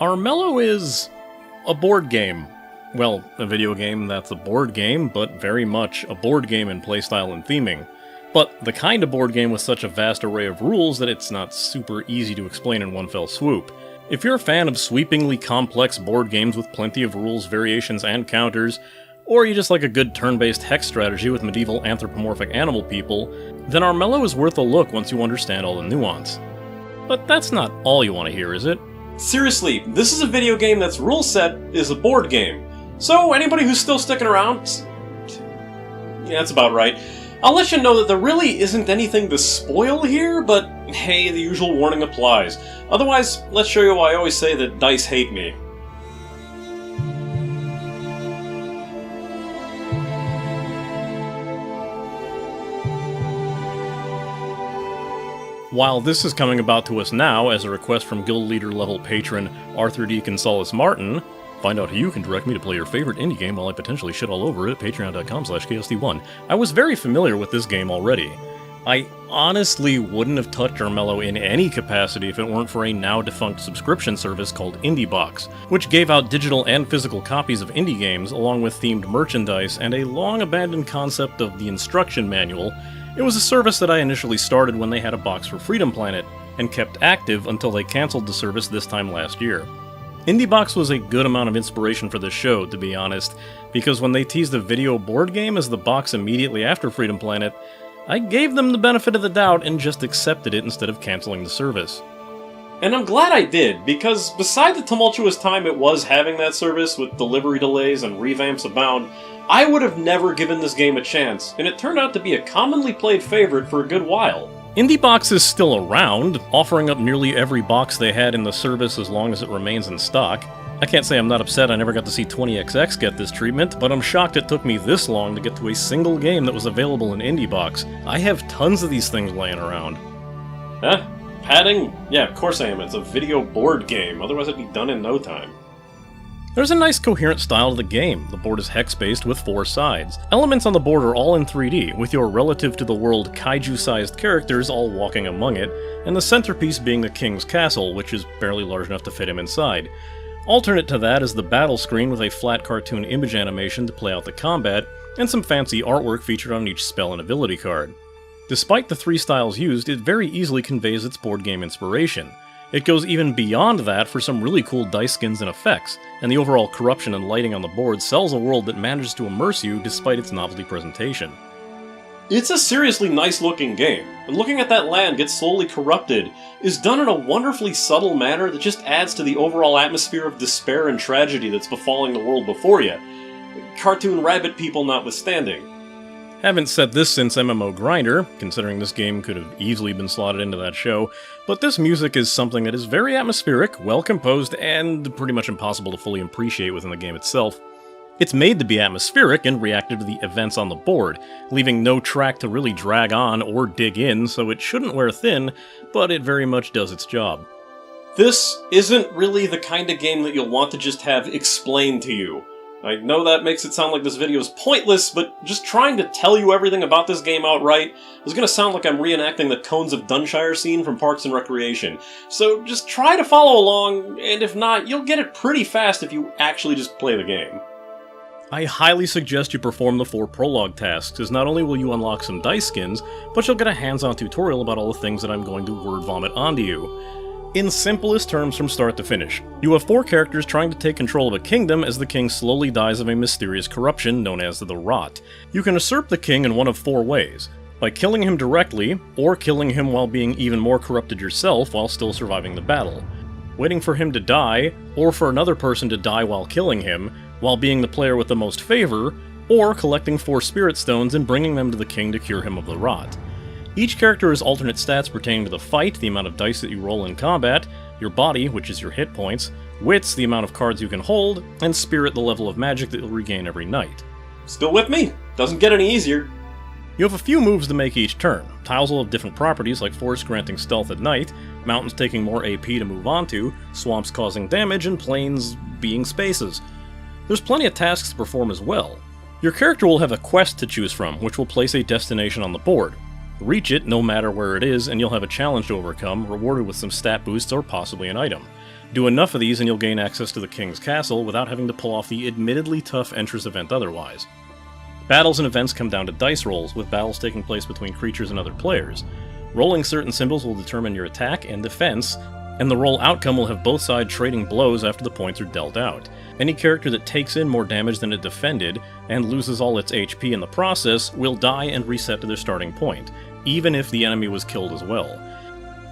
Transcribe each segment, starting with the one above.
Armello is a board game. Well, a video game that's a board game, but very much a board game in playstyle and theming. But the kind of board game with such a vast array of rules that it's not super easy to explain in one fell swoop. If you're a fan of sweepingly complex board games with plenty of rules, variations, and counters, or you just like a good turn-based hex strategy with medieval anthropomorphic animal people, then Armello is worth a look once you understand all the nuance. But that's not all you want to hear, is it? Seriously, this is a video game that's rule set is a board game. So anybody who's still sticking around, yeah, that's about right. I'll let you know that there really isn't anything to spoil here, but hey, the usual warning applies. Otherwise, let's show you why I always say that dice hate me. While this is coming about to us now as a request from guild leader level patron Arthur D. Gonzalez Martin, find out how you can direct me to play your favorite indie game while I potentially shit all over it at patreon.com/ksd1. I was very familiar with this game already. I honestly wouldn't have touched Armello in any capacity if it weren't for a now-defunct subscription service called IndieBox, which gave out digital and physical copies of indie games along with themed merchandise and a long-abandoned concept of the instruction manual. It was a service that I initially started when they had a box for Freedom Planet, and kept active until they cancelled the service this time last year. IndieBox was a good amount of inspiration for this show, to be honest, because when they teased a video board game as the box immediately after Freedom Planet, I gave them the benefit of the doubt and just accepted it instead of cancelling the service. And I'm glad I did, because beside the tumultuous time it was having that service with delivery delays and revamps abound, I would have never given this game a chance, and it turned out to be a commonly played favorite for a good while. IndieBox is still around, offering up nearly every box they had in the service as long as it remains in stock. I can't say I'm not upset I never got to see 20XX get this treatment, but I'm shocked it took me this long to get to a single game that was available in IndieBox. I have tons of these things laying around. Huh? Padding? Yeah, of course I am. It's a video board game, otherwise it'd be done in no time. There's a nice coherent style to the game. The board is hex-based with 4 sides. Elements on the board are all in 3D, with your relative to the world kaiju-sized characters all walking among it, and the centerpiece being the king's castle, which is barely large enough to fit him inside. Alternate to that is the battle screen with a flat cartoon image animation to play out the combat, and some fancy artwork featured on each spell and ability card. Despite the 3 styles used, it very easily conveys its board game inspiration. It goes even beyond that for some really cool dice skins and effects, and the overall corruption and lighting on the board sells a world that manages to immerse you despite its novelty presentation. It's a seriously nice looking game, and looking at that land get slowly corrupted is done in a wonderfully subtle manner that just adds to the overall atmosphere of despair and tragedy that's befalling the world before you. Cartoon rabbit people notwithstanding. Haven't said this since MMO Grinder, considering this game could have easily been slotted into that show, but this music is something that is very atmospheric, well composed, and pretty much impossible to fully appreciate within the game itself. It's made to be atmospheric and reactive to the events on the board, leaving no track to really drag on or dig in, so it shouldn't wear thin, but it very much does its job. This isn't really the kind of game that you'll want to just have explained to you. I know that makes it sound like this video is pointless, but just trying to tell you everything about this game outright is going to sound like I'm reenacting the Cones of DUNSHIRE scene from Parks and Recreation. So just try to follow along, and if not, you'll get it pretty fast if you actually just play the game. I highly suggest you perform the 4 prologue tasks, as not only will you unlock some dice skins, but you'll get a hands-on tutorial about all the things that I'm going to word vomit onto you. In simplest terms from start to finish, you have 4 characters trying to take control of a kingdom as the king slowly dies of a mysterious corruption known as the Rot. You can usurp the king in one of 4 ways: by killing him directly, or killing him while being even more corrupted yourself while still surviving the battle, waiting for him to die, or for another person to die while killing him, while being the player with the most favor, or collecting 4 spirit stones and bringing them to the king to cure him of the Rot. Each character has alternate stats pertaining to the fight, the amount of dice that you roll in combat, your body, which is your hit points, wits, the amount of cards you can hold, and spirit, the level of magic that you'll regain every night. Still with me? Doesn't get any easier. You have a few moves to make each turn. Tiles will have different properties, like forests granting stealth at night, mountains taking more AP to move onto, swamps causing damage, and plains being spaces. There's plenty of tasks to perform as well. Your character will have a quest to choose from, which will place a destination on the board. Reach it no matter where it is, and you'll have a challenge to overcome, rewarded with some stat boosts or possibly an item. Do enough of these and you'll gain access to the King's Castle without having to pull off the admittedly tough Entrance event otherwise. Battles and events come down to dice rolls, with battles taking place between creatures and other players. Rolling certain symbols will determine your attack and defense, and the roll outcome will have both sides trading blows after the points are dealt out. Any character that takes in more damage than it defended, and loses all its HP in the process, will die and reset to their starting point, even if the enemy was killed as well.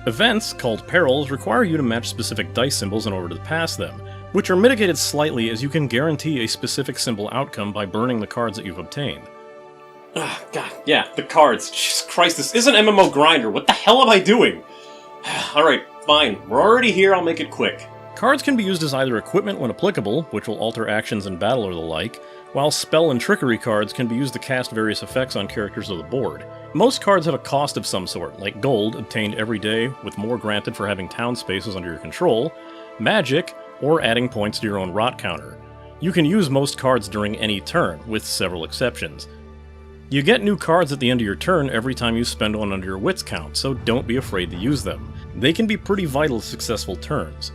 Events, called perils, require you to match specific dice symbols in order to pass them, which are mitigated slightly as you can guarantee a specific symbol outcome by burning the cards that you've obtained. Ah, God, yeah, the cards. Jesus Christ, this isn't MMO Grinder. What the hell am I doing? Alright, fine. We're already here, I'll make it quick. Cards can be used as either equipment when applicable, which will alter actions in battle or the like, while spell and trickery cards can be used to cast various effects on characters of the board. Most cards have a cost of some sort, like gold, obtained every day, with more granted for having town spaces under your control, magic, or adding points to your own rot counter. You can use most cards during any turn, with several exceptions. You get new cards at the end of your turn every time you spend one under your wits count, so don't be afraid to use them. They can be pretty vital to successful turns.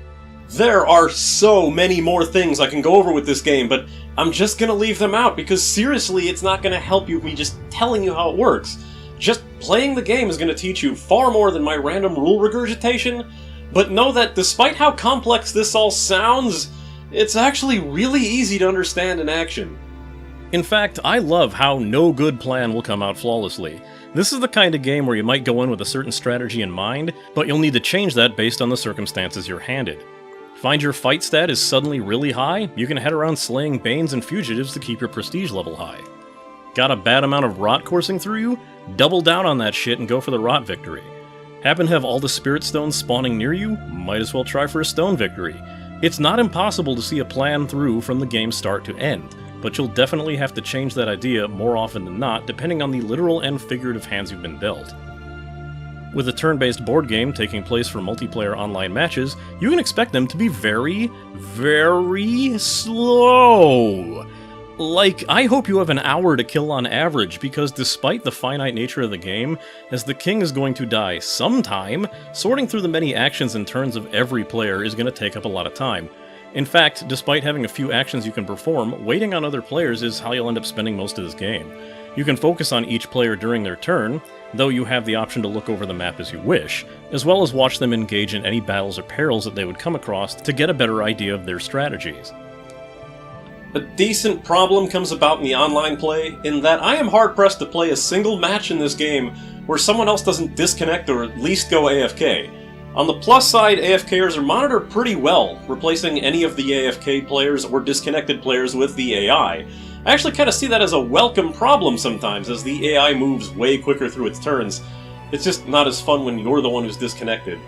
There are so many more things I can go over with this game, but I'm just gonna leave them out because seriously, it's not gonna help you me just telling you how it works. Just playing the game is gonna teach you far more than my random rule regurgitation, but know that despite how complex this all sounds, it's actually really easy to understand in action. In fact, I love how no good plan will come out flawlessly. This is the kind of game where you might go in with a certain strategy in mind, but you'll need to change that based on the circumstances you're handed. Find your fight stat is suddenly really high, you can head around slaying Banes and fugitives to keep your prestige level high. Got a bad amount of rot coursing through you? Double down on that shit and go for the rot victory. Happen to have all the spirit stones spawning near you? Might as well try for a stone victory. It's not impossible to see a plan through from the game's start to end, but you'll definitely have to change that idea more often than not depending on the literal and figurative hands you've been dealt. With a turn-based board game taking place for multiplayer online matches, you can expect them to be very, very slow. Like, I hope you have an hour to kill on average, because despite the finite nature of the game, as the king is going to die sometime, sorting through the many actions and turns of every player is going to take up a lot of time. In fact, despite having a few actions you can perform, waiting on other players is how you'll end up spending most of this game. You can focus on each player during their turn, though you have the option to look over the map as you wish, as well as watch them engage in any battles or perils that they would come across to get a better idea of their strategies. A decent problem comes about in the online play, in that I am hard-pressed to play a single match in this game where someone else doesn't disconnect or at least go AFK. On the plus side, AFKers are monitored pretty well, replacing any of the AFK players or disconnected players with the AI. I actually kind of see that as a welcome problem sometimes, as the AI moves way quicker through its turns. It's just not as fun when you're the one who's disconnected.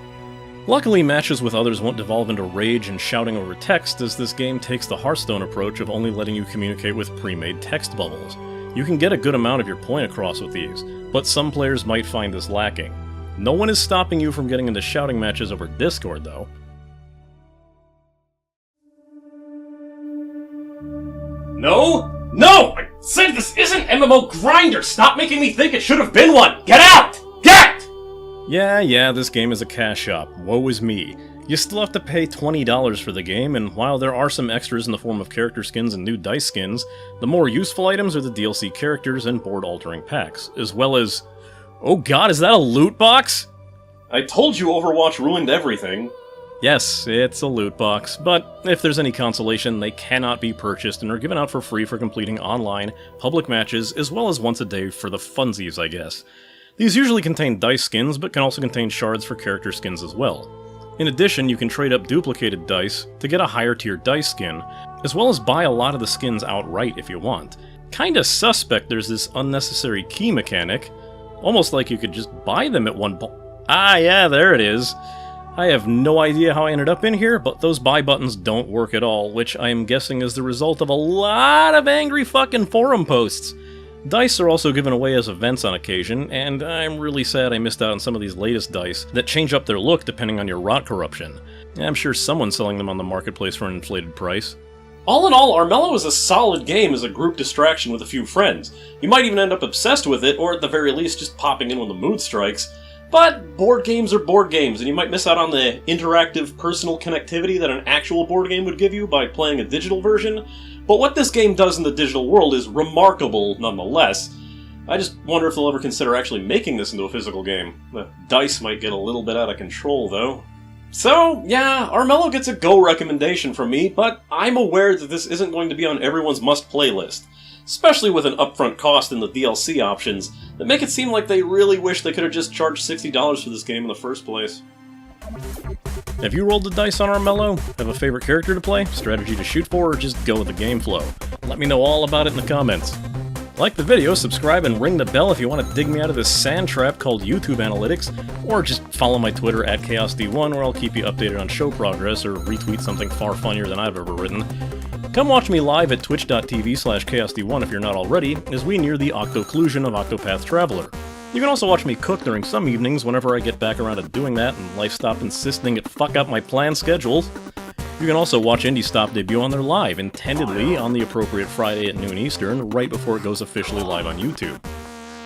Luckily, matches with others won't devolve into rage and shouting over text, as this game takes the Hearthstone approach of only letting you communicate with pre-made text bubbles. You can get a good amount of your point across with these, but some players might find this lacking. No one is stopping you from getting into shouting matches over Discord, though. No? No! I said this isn't MMO Grinder! Stop making me think it should have been one! Get out! Get! Yeah, this game is a cash shop. Woe is me. You still have to pay $20 for the game, and while there are some extras in the form of character skins and new dice skins, the more useful items are the DLC characters and board-altering packs, as well as... Oh god, is that a loot box? I told you Overwatch ruined everything. Yes, it's a loot box, but if there's any consolation, they cannot be purchased and are given out for free for completing online, public matches, as well as once a day for the funsies, I guess. These usually contain dice skins, but can also contain shards for character skins as well. In addition, you can trade up duplicated dice to get a higher tier dice skin, as well as buy a lot of the skins outright if you want. Kinda suspect there's this unnecessary key mechanic, almost like you could just buy them at one point. Ah yeah, there it is. I have no idea how I ended up in here, but those buy buttons don't work at all, which I am guessing is the result of a lot of angry fucking forum posts. Dice are also given away as events on occasion, and I'm really sad I missed out on some of these latest dice that change up their look depending on your rot corruption. I'm sure someone's selling them on the marketplace for an inflated price. All in all, Armello is a solid game as a group distraction with a few friends. You might even end up obsessed with it, or at the very least just popping in when the mood strikes. But board games are board games, and you might miss out on the interactive personal connectivity that an actual board game would give you by playing a digital version. But what this game does in the digital world is remarkable nonetheless. I just wonder if they'll ever consider actually making this into a physical game. The dice might get a little bit out of control, though. So, yeah, Armello gets a go recommendation from me, but I'm aware that this isn't going to be on everyone's must-play list. Especially with an upfront cost in the DLC options that make it seem like they really wish they could have just charged $60 for this game in the first place. Have you rolled the dice on Armello? Have a favorite character to play, strategy to shoot for, or just go with the game flow? Let me know all about it in the comments. Like the video, subscribe, and ring the bell if you want to dig me out of this sand trap called YouTube Analytics, or just follow my Twitter at ChaosD1 where I'll keep you updated on show progress or retweet something far funnier than I've ever written. Come watch me live at twitch.tv/ChaosD1 if you're not already, as we near the octoclusion of Octopath Traveler. You can also watch me cook during some evenings whenever I get back around to doing that and life stop insisting it fuck up my planned schedules. You can also watch Indie Stop debut on their live, intendedly on the appropriate Friday at noon Eastern, right before it goes officially live on YouTube.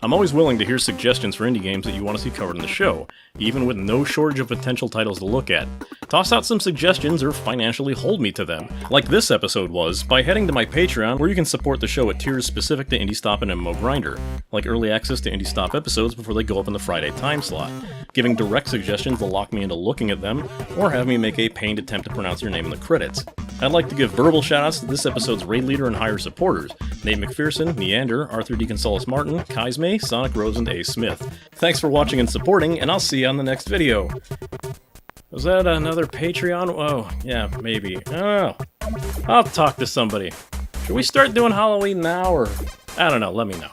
I'm always willing to hear suggestions for indie games that you want to see covered in the show, even with no shortage of potential titles to look at. Toss out some suggestions or financially hold me to them, like this episode was, by heading to my Patreon where you can support the show at tiers specific to Indie Stop and MMO Grinder, like early access to Indie Stop episodes before they go up in the Friday time slot, giving direct suggestions to lock me into looking at them, or have me make a pained attempt to pronounce your name in the credits. I'd like to give verbal shoutouts to this episode's raid leader and higher supporters, Nate McPherson, Neander, Arthur D. Gonzalez Martin, Kaizme, Sonic Rose, and A. Smith. Thanks for watching and supporting, and I'll see you on the next video. Was that another Patreon? Oh, yeah, maybe. I don't know. I'll talk to somebody. Should we start doing Halloween now, or... I don't know, let me know.